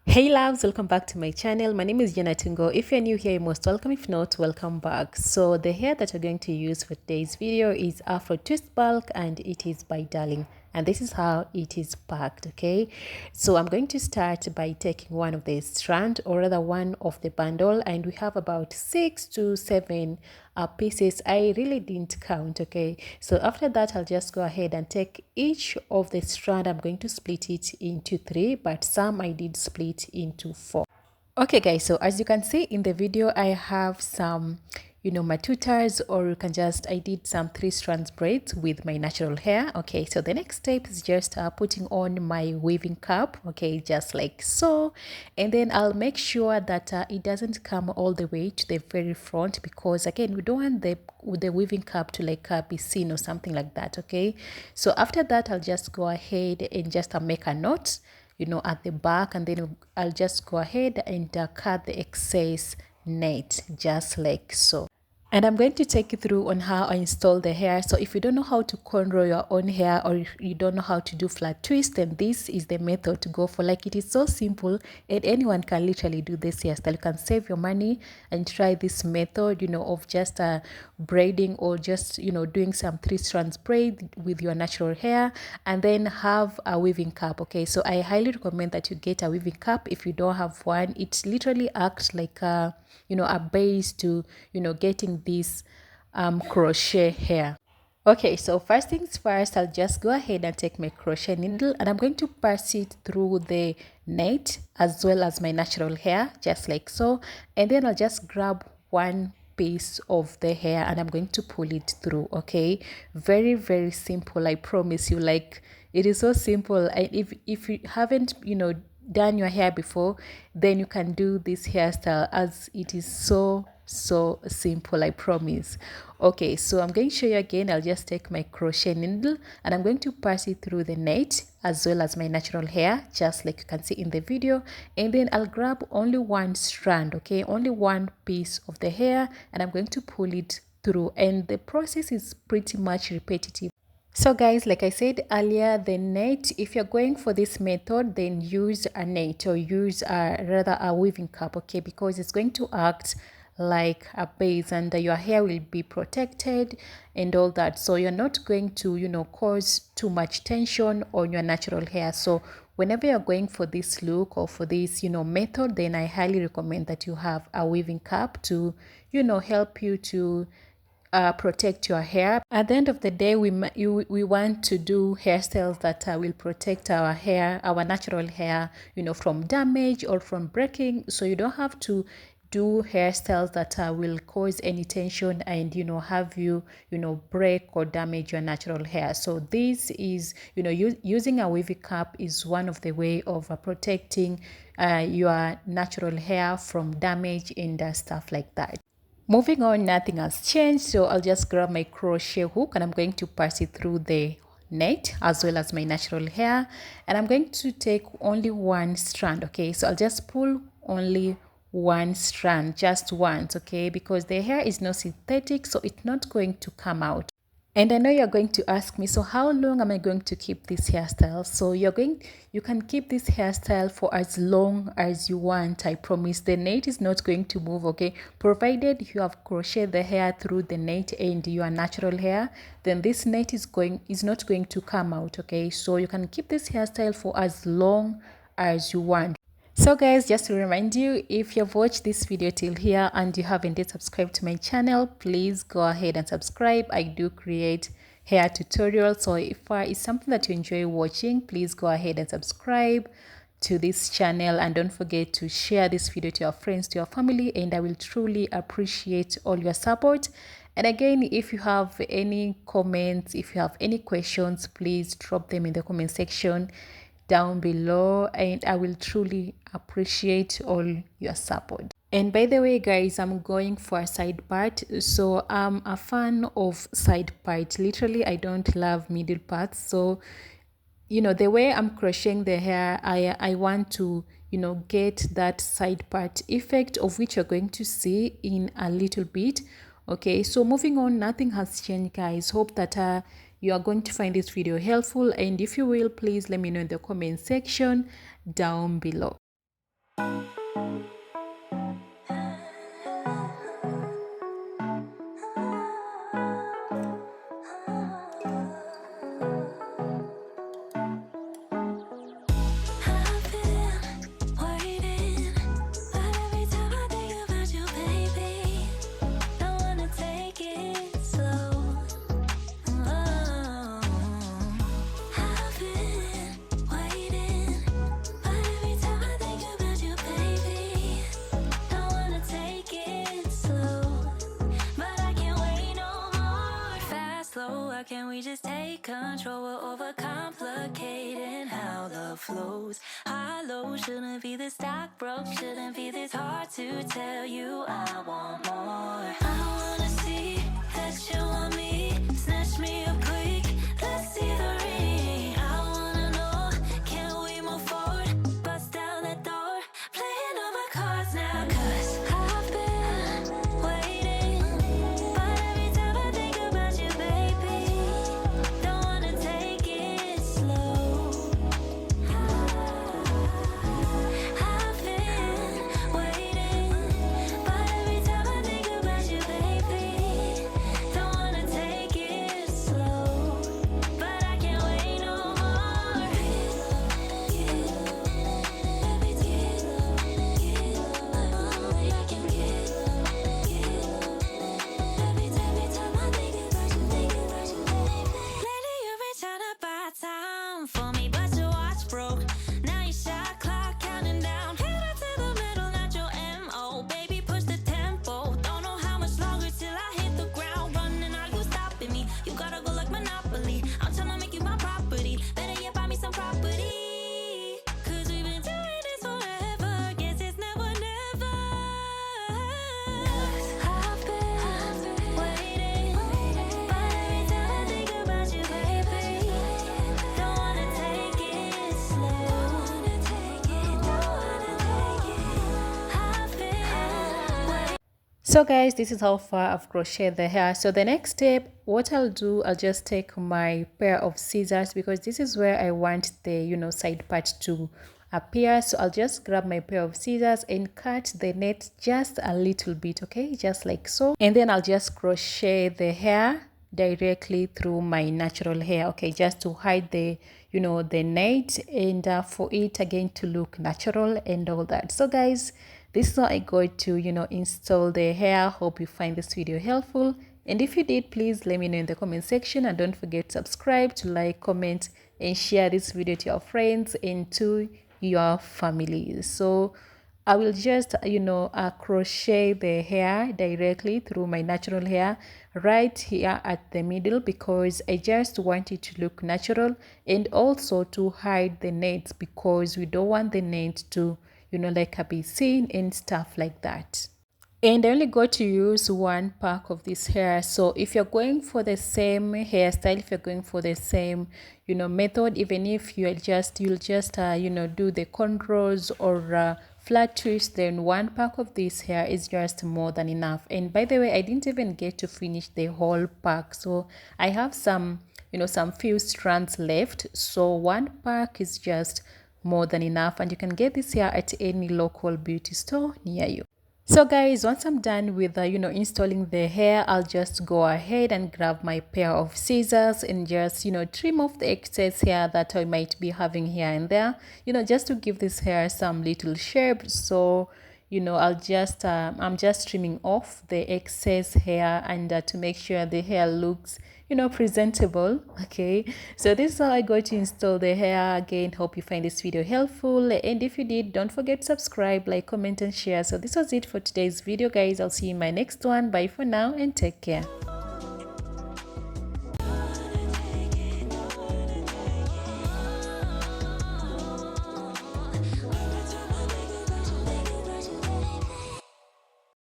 Hey loves, welcome back to my channel. My name is Jana Tungo. If you're new here, you're most welcome. If not, welcome back. So the hair that we're going to use for today's video is Afro Twist Bulk and it is by Darling. And this is how it is packed, okay? So I'm going to start by taking one of the strand, or rather one of the bundle, and we have about 6 to 7 pieces. I really didn't count, okay? So after that, I'll just go ahead and take each of the strand. I'm going to split it into 3, but some I did split into 4. Okay guys, so as you can see in the video, I have some my tutors, or you can just, I did some 3 strands braids with my natural hair. Okay, so the next step is just putting on my weaving cap, okay, just like so. And then I'll make sure that it doesn't come all the way to the very front, because again, we don't want the weaving cap to like be seen or something like that. Okay, so after that, I'll just go ahead and just make a knot at the back, and then I'll just go ahead and cut the excess net just like so. And I'm going to take you through on how I install the hair. So if you don't know how to cornrow your own hair, or if you don't know how to do flat twist, then this is the method to go for. Like, it is so simple and anyone can literally do this hairstyle. You can save your money and try this method, of just braiding, or just, doing some 3 strands braid with your natural hair, and then have a weaving cap. Okay, so I highly recommend that you get a weaving cap if you don't have one. It literally acts like a base to getting this crochet hair. Okay, so first things first, I'll just go ahead and take my crochet needle, and I'm going to pass it through the net as well as my natural hair, just like so. And then I'll just grab one piece of the hair and I'm going to pull it through. Okay, very, very simple, I promise you. Like, it is so simple. And if you haven't done your hair before, then you can do this hairstyle, as it is so simple, I promise. Okay, so I'm going to show you again. I'll just take my crochet needle and I'm going to pass it through the net as well as my natural hair, just like you can see in the video. And then I'll grab only one strand, okay, only one piece of the hair, and I'm going to pull it through. And the process is pretty much repetitive. So guys, like I said earlier, the net, if you're going for this method, then use a net, or use rather a weaving cap, okay, because it's going to act like a base, and your hair will be protected and all that. So you're not going to cause too much tension on your natural hair. So whenever you're going for this look or for this method, then I highly recommend that you have a weaving cap to help you to protect your hair. At the end of the day, we want to do hairstyles that will protect our hair, our natural hair, from damage or from breaking. So you don't have to do hairstyles that will cause any tension and have you break or damage your natural hair. So this is using a weaving cap is one of the way of protecting your natural hair from damage and stuff like that. Moving on, nothing has changed, so I'll just grab my crochet hook and I'm going to pass it through the net as well as my natural hair, and I'm going to take only one strand. Okay, so I'll just pull only one strand, just once, okay, because the hair is not synthetic, so it's not going to come out. And I know you're going to ask me, so how long am I going to keep this hairstyle? So you can keep this hairstyle for as long as you want. I promise the net is not going to move, okay? Provided you have crocheted the hair through the net and your natural hair, then this net is not going to come out, okay? So you can keep this hairstyle for as long as you want. So guys, just to remind you, if you've watched this video till here and you haven't yet subscribed to my channel, please go ahead and subscribe. I do create hair tutorials, so if it's something that you enjoy watching, please go ahead and subscribe to this channel, and don't forget to share this video to your friends, to your family, and I will truly appreciate all your support. And again, if you have any comments, if you have any questions, please drop them in the comment section down below, and I will truly appreciate all your support. And by the way guys, I'm going for a side part, so I'm a fan of side part. Literally, I don't love middle parts. So the way I'm crocheting the hair, I want to get that side part effect, of which you're going to see in a little bit. Okay, so moving on, nothing has changed guys. Hope that you are going to find this video helpful, and if you will, please let me know in the comment section down below. this stock broke, shouldn't be this hard to tell you I want more. I wanna see that you want me, snatch me up quick, let's see the ring. I wanna know, can we move forward, bust down that door, playing all my cards now, 'cause I've been waiting, but every time I think about you, baby, don't wanna take it slow. I've been waiting, but every time I think about you, baby, don't wanna take it slow. But I can't wait no more. I can get every time I think about you, baby. Lately you've been trying to buy time for me, but your watch broke. Now your shot clock counting down. Headed to the middle, not your MO. Baby, push the tempo. Don't know how much longer till I hit the ground running. Are you stopping me? You gotta go like Monopoly. I'm trying to make you my property. Better yet, buy me some property. 'Cause we've been doing this forever. Guess it's never, never. 'Cause I've been waiting, but every time I think about you, baby, don't wanna take it slow. I've been waiting. So guys, this is how far I've crocheted the hair. So the next step, what I'll do, I'll just take my pair of scissors, because this is where I want the side part to appear. So I'll just grab my pair of scissors and cut the net just a little bit, okay, just like so, and then I'll just crochet the hair directly through my natural hair, okay, just to hide the the net, and for it again to look natural and all that. So guys, this is how I go to install the hair. Hope you find this video helpful, and if you did, please let me know in the comment section, and don't forget to subscribe, to like, comment, and share this video to your friends and to your family. So I will just crochet the hair directly through my natural hair right here at the middle, because I just want it to look natural, and also to hide the net, because we don't want the net to like be seen and stuff like that. And I only got to use one pack of this hair. So if you're going for the same hairstyle, if you're going for the same method, even if you'll just do the cornrows or flat twist, then one pack of this hair is just more than enough. And by the way, I didn't even get to finish the whole pack, so I have some some few strands left. So one pack is just more than enough, and you can get this hair at any local beauty store near you. So guys, once I'm done with installing the hair, I'll just go ahead and grab my pair of scissors and just trim off the excess hair that I might be having here and there, just to give this hair some little shape. So I'm just trimming off the excess hair, and to make sure the hair looks presentable. Okay, so this is how I go to install the hair. Again, hope you find this video helpful, and if you did, don't forget to subscribe, like, comment, and share. So this was it for today's video, guys. I'll see you in my next one. Bye for now, and take care.